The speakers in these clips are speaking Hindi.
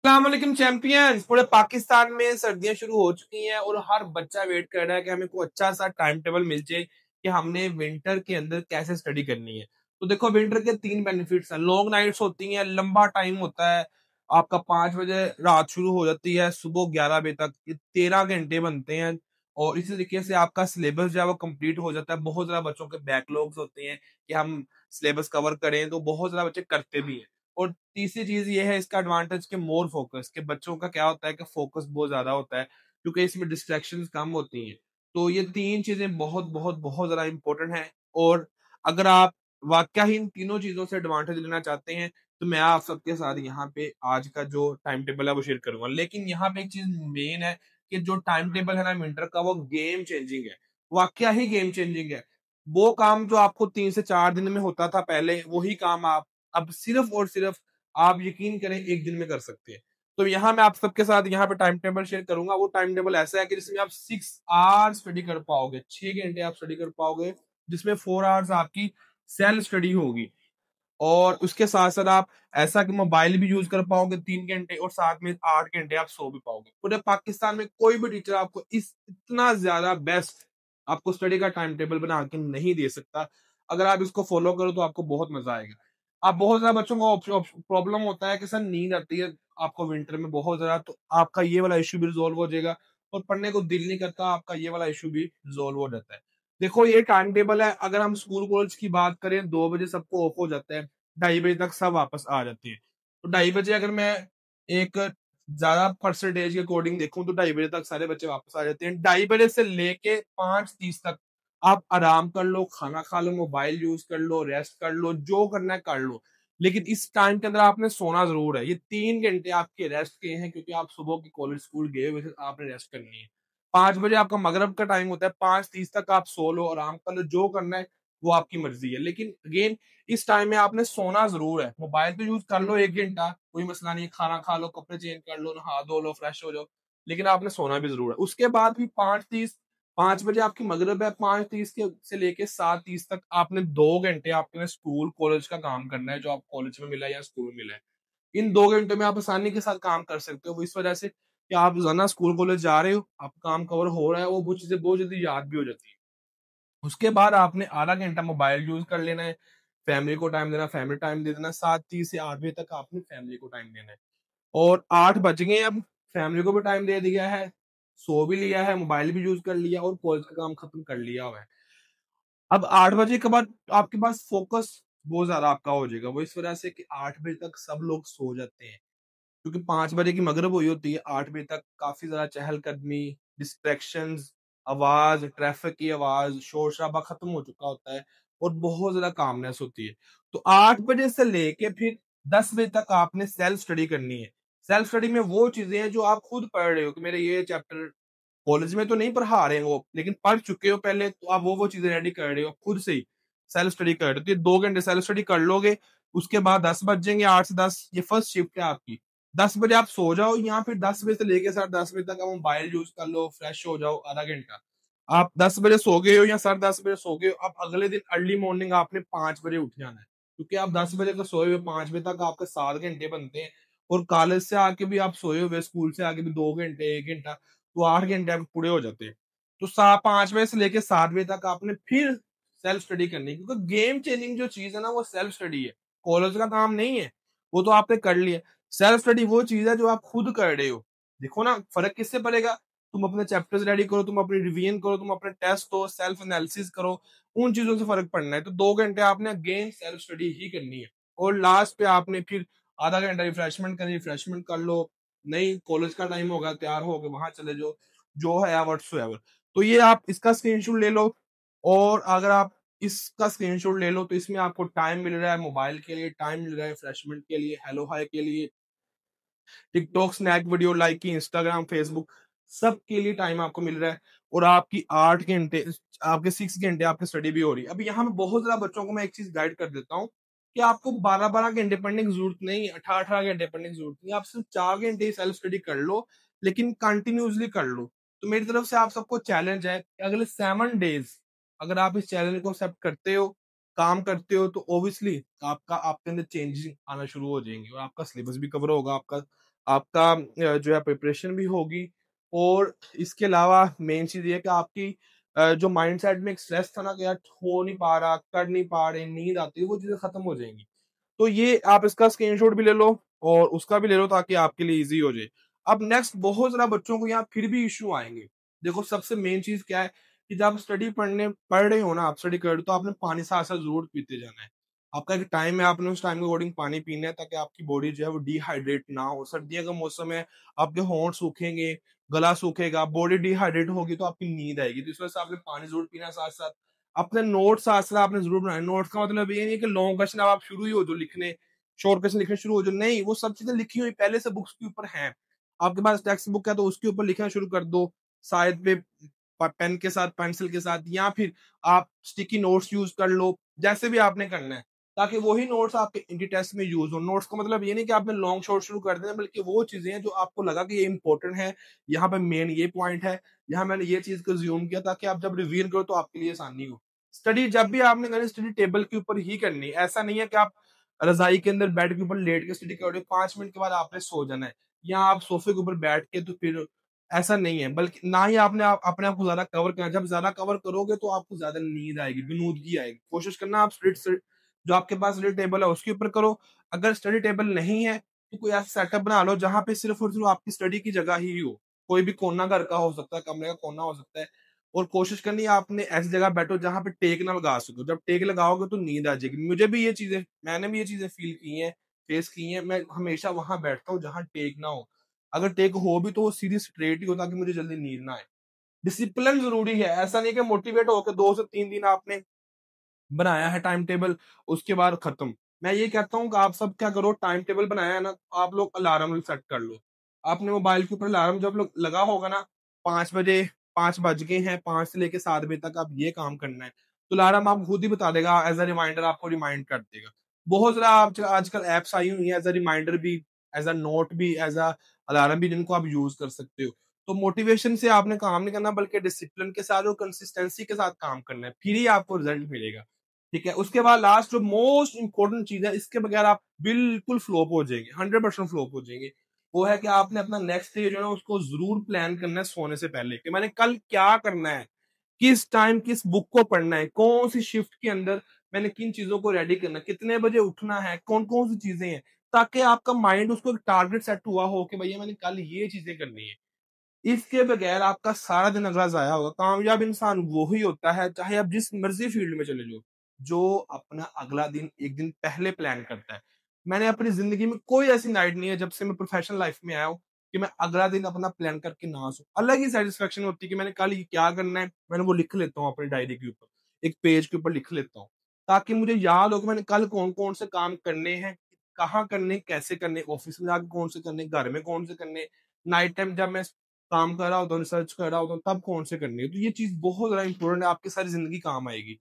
अस्सलामुअलैकुम चैंपियंस। पूरे पाकिस्तान में सर्दियां शुरू हो चुकी हैं और हर बच्चा वेट कर रहा है कि हमें कोई अच्छा सा टाइम टेबल मिल जाए कि हमने विंटर के अंदर कैसे स्टडी करनी है। तो देखो, विंटर के तीन बेनिफिट्स हैं। लॉन्ग नाइट्स होती हैं, लंबा टाइम होता है। आपका 5 बजे रात शुरू हो जाती है, सुबह 11 बजे तक ये 13 घंटे बनते हैं। और इसी तरीके से आपका सिलेबस जो है वो कंप्लीट हो जाता है। बहुत ज्यादा बच्चों के बैकलॉग्स होते हैं कि हम सिलेबस कवर करें, तो बहुत ज्यादा बच्चे करते भी हैं। और तीसरी चीज ये है इसका एडवांटेज के मोर फोकस के बच्चों का क्या होता है कि फोकस बहुत ज्यादा होता है, क्योंकि इसमें डिस्ट्रैक्शंस कम होती हैं। तो ये तीन चीजें बहुत बहुत बहुत ज्यादा इंपॉर्टेंट हैं। और अगर आप वाकया ही इन तीनों चीजों से एडवांटेज लेना चाहते हैं, तो मैं आप सबके साथ यहाँ पे आज का जो टाइम टेबल है वो शेयर करूंगा। लेकिन यहाँ पे एक चीज मेन है कि जो टाइम टेबल है ना विंटर का, वो गेम चेंजिंग है। वाकया ही गेम चेंजिंग है। वो काम जो आपको 3 से 4 दिन में होता था पहले, वही काम आप अब सिर्फ और सिर्फ, आप यकीन करें, एक दिन में कर सकते हैं। तो यहाँ मैं आप सबके साथ यहाँ पे टाइम टेबल शेयर करूंगा। वो टाइम टेबल ऐसा है कि जिसमें आप 6 आवर्स स्टडी कर पाओगे, 6 घंटे आप स्टडी कर पाओगे, जिसमें 4 आवर्स आपकी सेल्फ स्टडी होगी। और उसके साथ साथ आप ऐसा कि मोबाइल भी यूज कर पाओगे 3 घंटे, और साथ में 8 घंटे आप सो भी पाओगे। पूरे पाकिस्तान में कोई भी टीचर आपको इस इतना ज्यादा बेस्ट आपको स्टडी का टाइम टेबल बना के नहीं दे सकता। अगर आप इसको फॉलो करो तो आपको बहुत मजा आएगा। आप बहुत ज्यादा बच्चों को प्रॉब्लम होता है कि सर नींद आती है आपको विंटर में बहुत ज्यादा, तो आपका ये वाला इश्यू भी रिजोल्व हो जाएगा। और पढ़ने को दिल नहीं करता, आपका ये वाला इश्यू भी रिजोल्व हो जाता है। देखो, ये टाइम टेबल है। अगर हम स्कूल कॉलेज की बात करें, 2 बजे सबको ऑफ हो जाता है, 2:30 बजे तक सब वापस आ जाते हैं। तो 2:30 बजे अगर मैं एक ज्यादा परसेंटेज के अकॉर्डिंग देखूं, तो 2:30 बजे तक सारे बच्चे वापस आ जाते हैं। 2:30 बजे से लेके 5:30 तक आप आराम कर लो, खाना खा लो, मोबाइल यूज कर लो, रेस्ट कर लो, जो करना है कर लो। लेकिन इस टाइम के अंदर आपने सोना जरूर है। ये 3 घंटे आपके रेस्ट के हैं, क्योंकि आप सुबह के कॉलेज स्कूल गए हुए थे, आपने रेस्ट करनी है। 5 बजे आपका मगरब का टाइम होता है, 5:30 तक आप सो लो, आराम कर लो, जो करना है वो आपकी मर्जी है। लेकिन अगेन, इस टाइम में आपने सोना जरूर है। मोबाइल तो यूज कर लो 1 घंटा, कोई मसला नहीं है, खाना खा लो, कपड़े चेंज कर लो, नहा धो लो, फ्रेश हो जाओ। लेकिन आपने सोना भी जरूर है। उसके बाद भी 5:30 आपकी मगरिब है, 5:30 के से लेके 7:30 तक आपने 2 घंटे आपने स्कूल कॉलेज का काम करना है, जो आप कॉलेज में मिला है या स्कूल में मिला है। इन 2 घंटों में आप आसानी के साथ काम कर सकते हो। वो इस वजह से कि आप रोजाना स्कूल कॉलेज जा रहे हो, आप काम कवर हो रहा है, वो चीजें बहुत जल्दी याद भी हो जाती है। उसके बाद आपने आधा घंटा मोबाइल यूज कर लेना है, फैमिली को टाइम देना, फैमिली टाइम दे देना। 7:30 से 8 बजे तक आपने फैमिली को टाइम देना है। और 8 बज गए, अब फैमिली को भी टाइम दे दिया है, सो भी लिया है, मोबाइल भी यूज कर लिया, और कॉलेज का काम खत्म कर लिया हुआ है। अब 8 बजे के बाद आपके पास फोकस बहुत ज्यादा आपका हो जाएगा। वो इस वजह से कि 8 बजे तक सब लोग सो जाते हैं, क्योंकि 5 बजे की मगरिब हुई होती है। 8 बजे तक काफी ज्यादा चहलकदमी, डिस्ट्रैक्शंस, आवाज, ट्रैफिक की आवाज, शोर शराबा खत्म हो चुका होता है, और बहुत ज्यादा कामनेस होती है। तो 8 बजे से लेके फिर 10 बजे तक आपने सेल्फ स्टडी करनी है। सेल्फ स्टडी में वो चीजें हैं जो आप खुद पढ़ रहे हो कि मेरे ये चैप्टर कॉलेज में तो नहीं पढ़ा रहे हो, लेकिन पढ़ चुके हो पहले, तो आप वो चीजें रेडी कर रहे हो, खुद से ही सेल्फ स्टडी कर रहे हो। तो ये 2 घंटे सेल्फ स्टडी कर लोगे। उसके बाद 10 बज जाएंगे, 8 से 10 ये फर्स्ट शिफ्ट है आपकी। 10 बजे आप सो जाओ, यहाँ फिर 10 बजे से लेके 10:30 बजे तक आप मोबाइल यूज कर लो, फ्रेश हो जाओ, आधा घंटा। आप 10 बजे सो गए हो या 10:30 बजे सो गए हो, अब अगले दिन अर्ली मॉर्निंग आपने 5 बजे उठ जाना है, क्योंकि आप 10 बजे का सोए हुए 5 बजे तक आपके 7 घंटे बनते हैं। और कॉलेज से आके भी आप सोए हुए, स्कूल से आके भी 2 घंटे 1 घंटा, तो 8 घंटे आप पूरे हो जाते हैं। तो 5 बजे से लेके 7 बजे तक आपने फिर सेल्फ स्टडी करनी है, क्योंकि गेम चेंजिंग जो चीज है ना, वो सेल्फ स्टडी है, कॉलेज का काम नहीं है। वो तो आपने कर लिया। सेल्फ स्टडी वो चीज है जो आप खुद कर रहे हो। देखो ना, फर्क किससे पड़ेगा? तुम अपने चैप्टर्स रेडी करो, तुम अपनी रिवीजन करो, तुम अपने टेस्ट दो, सेल्फ एनालिसिस करो, उन चीजों से फर्क पड़ना है। तो 2 घंटे आपने अगेन सेल्फ स्टडी ही करनी है। और लास्ट पे आपने फिर आधा घंटा रिफ्रेशमेंट करनी, रिफ्रेशमेंट कर लो, नहीं कॉलेज का टाइम होगा, तैयार हो के वहां चले जाओ, जो है व्हाट्सएवर। तो ये आप इसका स्क्रीनशॉट ले लो। और अगर आप इसका स्क्रीनशॉट ले लो, तो इसमें आपको टाइम मिल रहा है, मोबाइल के लिए टाइम मिल रहा है, रिफ्रेशमेंट के लिए, हेलो हाय के लिए, टिकटॉक, स्नैक वीडियो लाइक की, इंस्टाग्राम, फेसबुक, सब के लिए टाइम आपको मिल रहा है। और आपकी 8 घंटे, आपके 6 घंटे आपकी स्टडी भी हो रही है। अभी यहाँ पे बहुत ज्यादा बच्चों को मैं एक चीज गाइड कर देता हूँ कि आपको 12-12 घंटे पढ़ने की जरूरत नहीं, 18-18 घंटे पढ़ने की जरूरत नहीं। आप सिर्फ 4 घंटे सेल्फ स्टडी कर लो, लेकिन कंटिन्यूसली कर लो। तो मेरी तरफ से आप सबको चैलेंज है कि अगले 7 डेज अगर आप इस चैलेंज को एक्सेप्ट करते हो, काम करते हो, तो ऑब्वियसली आपका आपके अंदर चेंजेस आना शुरू हो जाएंगे, और आपका सिलेबस भी कवर होगा, आपका आपका जो है प्रिपरेशन भी होगी, और इसके अलावा मेन चीज़ ये है कि आपकी जो माइंडसेट में एक स्ट्रेस था ना कि यार हो नहीं पा रहा, कर नहीं पा रहे, नींद आती है, वो चीज़ें खत्म हो जाएँगी। तो ये आप इसका स्क्रीनशॉट भी ले लो और उसका भी ले लो ताकि आपके लिए ईज़ी हो जाए। अब नेक्स्ट बहुत ज़्यादा बच्चों को यहाँ फिर भी इश्यू आएँगे। देखो सबसे मेन चीज़ क्या है कि जब आप पढ़ रहे हो ना, आप स्टडी कर रहे हो, तो आपने पानी साथ-साथ ज़रूर पीते जाना है। आपका एक टाइम है, आपने उस टाइम के अकॉर्डिंग पानी पीना है ताकि आपकी बॉडी जो है वो डिहाइड्रेट ना हो। सर्दियों का मौसम है, आपके होंठ सूखेंगे, गला सूखेगा, बॉडी डिहाइड्रेट होगी तो आपकी नींद आएगी। तो इस वजह से आपने पानी ज़रूर पीना है साथ-साथ। अपने नोट्स साथ-साथ आपने ज़रूर बनाने। नोट्स का मतलब ये नहीं है कि लॉन्ग क्वेश्चन अब आप शुरू ही हो जाओ लिखने, शॉर्ट क्वेश्चन लिखने शुरू हो जाओ। नहीं, वो सब चीज़ें लिखी हुई पहले से बुक्स के ऊपर हैं। आपके पास टेक्स्ट बुक है तो उसके ऊपर लिखना शुरू कर दो। साइड पे पेन के साथ, पेंसिल के साथ, या फिर आप स्टिकी नोट्स यूज़ कर लो, जैसे भी आपने करना है। ताकि वही नोट्स आपके इंटी टेस्ट में यूज़ हो। नोट्स का मतलब ये नहीं कि आपने लॉन्ग शॉर्ट शुरू कर देना, बल्कि वो चीज़ें हैं जो आपको लगा कि ये इंपॉर्टेंट है, यहाँ पे मेन ये पॉइंट है, यहाँ मैंने ये चीज़ को ज़ूम किया ताकि आप जब रिवीजन करो तो आपके लिए आसानी हो। स्टडी जब भी आपने करनी, स्टडी टेबल के ऊपर ही करनी है। ऐसा नहीं है कि आप रज़ाई के अंदर बेड के ऊपर लेट के स्टडी कर रहे हो, 5 मिनट के बाद आपने सो जाना है, या आप सोफे के ऊपर बैठ के, तो फिर ऐसा नहीं है। बल्कि ना ही आपने अपने आप को ज़्यादा कवर करना है। जब ज़्यादा कवर करोगे तो आपको ज़्यादा नींद आएगी, गनूदगी आएगी। कोशिश करना आप जो आपके पास स्टडी टेबल है उसके ऊपर करो। अगर स्टडी टेबल नहीं है तो कोई ऐसा सेटअप बना लो जहाँ पे सिर्फ़ और सिर्फ़ आपकी स्टडी की जगह ही हो। कोई भी कोना घर का हो सकता है, कमरे का कोना हो सकता है, और कोशिश करनी है आपने ऐसी जगह बैठो जहाँ पे टेक ना लगा सको। जब टेक लगाओगे तो नींद आ जाएगी। मैंने भी ये चीज़ें फ़ील की हैं, फेस की हैं। मैं हमेशा वहाँ बैठता हूँ जहाँ टेक ना हो। अगर टेक हो भी तो वो सीधी स्ट्रेट ही हो ताकि मुझे जल्दी नींद ना आए। डिसिप्लिन ज़रूरी है। ऐसा नहीं है कि मोटिवेट होके 2 से 3 दिन आपने बनाया है टाइम टेबल, उसके बाद खत्म। मैं ये कहता हूँ कि आप सब क्या करो, टाइम टेबल बनाया है ना, आप लोग अलार्म सेट कर लो। आपने मोबाइल के ऊपर अलार्म जब लगा होगा ना, 5 बजे, 5 बज गए हैं, 5 से लेके 7 बजे तक आप ये काम करना है, तो अलार्म आपको खुद ही बता देगा, एज़ अ रिमाइंडर आपको रिमाइंड कर देगा। बहुत ज़्यादा आप आजकल ऐप्स आई हुई हैं, एज़ अ रिमाइंडर भी, एज़ अ नोट भी, एज़ अ अलार्म भी, जिनको आप यूज़ कर सकते हो। तो मोटिवेशन से आपने काम नहीं करना, बल्कि डिसिप्लिन के साथ और कंसिस्टेंसी के साथ काम करना है, फिर ही आपको रिजल्ट मिलेगा। ठीक है? उसके बाद लास्ट जो मोस्ट इम्पोर्टेंट चीज़ है, इसके बगैर आप बिल्कुल फ्लॉप हो जाएँगे, 100% फ्लॉप हो जाएँगे। वो है कि आपने अपना नेक्स्ट डे जो है ना, उसको ज़रूर प्लान करना है सोने से पहले कि मैंने कल क्या करना है, किस टाइम किस बुक को पढ़ना है, कौन-सी शिफ्ट के अंदर मैंने किन चीज़ों को रेडी करना है, कितने बजे उठना है, कौन-कौन सी चीज़ें हैं, ताकि आपका माइंड उसको एक टारगेट सेट हुआ हो कि भैया मैंने कल ये चीज़ें करनी है। इसके बगैर आपका सारा दिन अगला ज़ाया होगा। कामयाब इंसान वो ही होता है, चाहे आप जिस मर्ज़ी फ़ील्ड में चले जाओ, जो अपना अगला दिन 1 दिन पहले प्लान करता है। मैंने अपनी ज़िंदगी में कोई ऐसी नाइट नहीं है जब से मैं प्रोफ़ेशनल लाइफ़ में आया हूँ, कि मैं अगला दिन अपना प्लान करके ना सोऊँ। अलग ही सैटिस्फैक्शन होती है कि मैंने कल ये क्या करना है, मैंने वो लिख लेता हूँ अपनी डायरी के ऊपर, एक पेज के ऊपर लिख लेता हूँ। ताकि मुझे याद हो कि मैंने कल कौन-कौन से काम करने हैं, कहाँ करने, कैसे करने, ऑफ़िस में जाके कौन से करने, घर में कौन से करने, नाइट टाइम जब मैं काम कर रहा होता हूँ, रिसर्च कर रहा होता हूँ, तब कौन से करनी है। तो ये चीज़ बहुत ज़्यादा इम्पोर्टेंट है, आपकी सारी ज़िंदगी काम आएगी।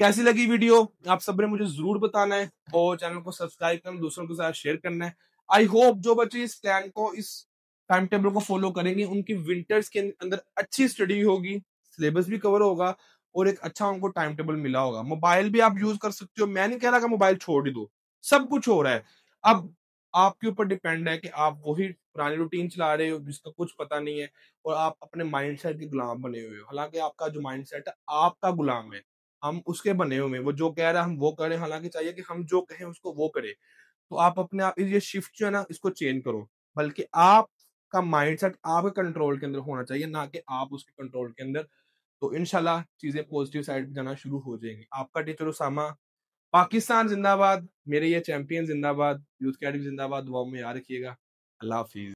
कैसी लगी वीडियो? आप सबने मुझे ज़रूर बताना है, और चैनल को सब्सक्राइब करना, दूसरों के साथ शेयर करना है। आई होप जो बच्चे इस प्लान को, इस टाइम टेबल को फ़ॉलो करेंगे, उनकी विंटर्स के अंदर अच्छी स्टडी होगी, सिलेबस भी कवर होगा, और एक अच्छा उनको टाइम टेबल मिला होगा। मोबाइल भी आप यूज़ कर सकते हो, मैं नहीं कह रहा कि मोबाइल छोड़ ही दो, सब कुछ हो रहा है। अब आपके ऊपर डिपेंड है कि आप वही पुरानी रूटीन चला रहे हो, जिसका कुछ पता नहीं है, और आप अपने माइंडसेट के गुलाम बने हुए हो। हालाँकि आपका जो माइंडसेट है, आपका गुलाम है। हम उसके बने हुए हैं, वो जो कह रहा है हम वो करें, हालाँकि चाहिए कि हम जो कहें उसको वो करे। तो आप अपने आप ये शिफ्ट जो है ना, इसको चेंज करो, बल्कि आपका माइंडसेट आपके कंट्रोल के अंदर होना चाहिए, ना कि आप उसके कंट्रोल के अंदर। तो इंशाल्लाह चीज़ें पॉजिटिव साइड पे जाना शुरू हो जाएँगी। आपका टीचर उसामा, पाकिस्तान ज़िंदाबाद, मेरे ये चैंपियन ज़िंदाबाद, यूथ अकेडमी ज़िंदाबाद, दुआओं में याद रखिएगा। अल्लाह हाफ़िज़।